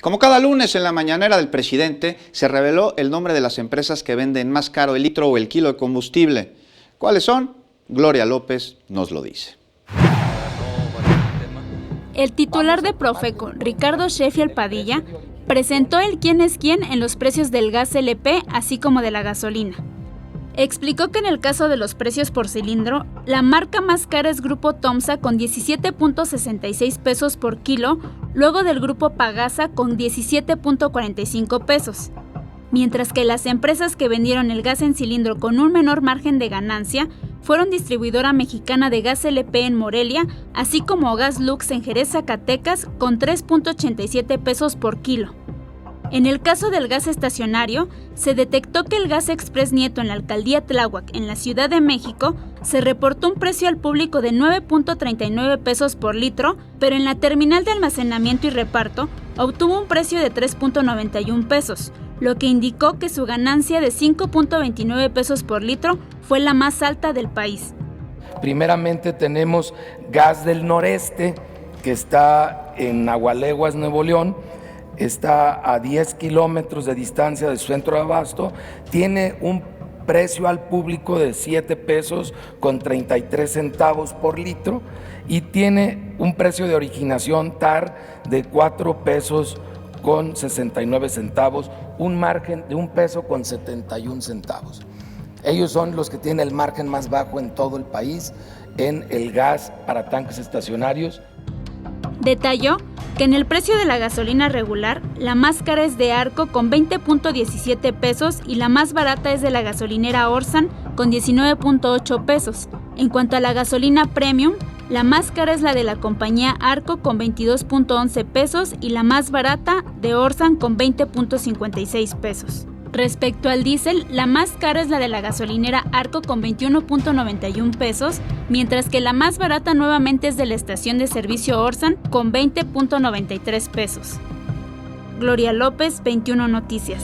Y como cada lunes en la mañanera del presidente, se reveló el nombre de las empresas que venden más caro el litro o el kilo de combustible. ¿Cuáles son? Gloria López nos lo dice. El titular de Profeco, Ricardo Sheffield Padilla, presentó el quién es quién en los precios del gas LP, así como de la gasolina. Explicó que en el caso de los precios por cilindro, la marca más cara es Grupo Tomsa con 17.66 pesos por kilo, luego del Grupo Pagasa con 17.45 pesos. Mientras que las empresas que vendieron el gas en cilindro con un menor margen de ganancia fueron Distribuidora Mexicana de Gas LP en Morelia, así como Gas Lux en Jerez, Zacatecas, con 3.87 pesos por kilo. En el caso del gas estacionario, se detectó que el gas Express Nieto en la alcaldía Tláhuac, en la Ciudad de México, se reportó un precio al público de 9.39 pesos por litro, pero en la terminal de almacenamiento y reparto obtuvo un precio de 3.91 pesos, lo que indicó que su ganancia de 5.29 pesos por litro fue la más alta del país. Primeramente tenemos Gas del Noreste, que está en Agualeguas, Nuevo León. Está a 10 kilómetros de distancia del centro de abasto, tiene un precio al público de 7 pesos con 33 centavos por litro y tiene un precio de originación TAR de 4 pesos con 69 centavos, un margen de 1 peso con 71 centavos. Ellos son los que tienen el margen más bajo en todo el país en el gas para tanques estacionarios. Detalló que en el precio de la gasolina regular, la más cara es de Arco con 20.17 pesos y la más barata es de la gasolinera Orsan con 19.8 pesos. En cuanto a la gasolina premium, la más cara es la de la compañía Arco con 22.11 pesos y la más barata de Orsan con 20.56 pesos. Respecto al diésel, la más cara es la de la gasolinera Arco con 21.91 pesos, mientras que la más barata nuevamente es de la estación de servicio Orsan con 20.93 pesos. Gloria López, 21 Noticias.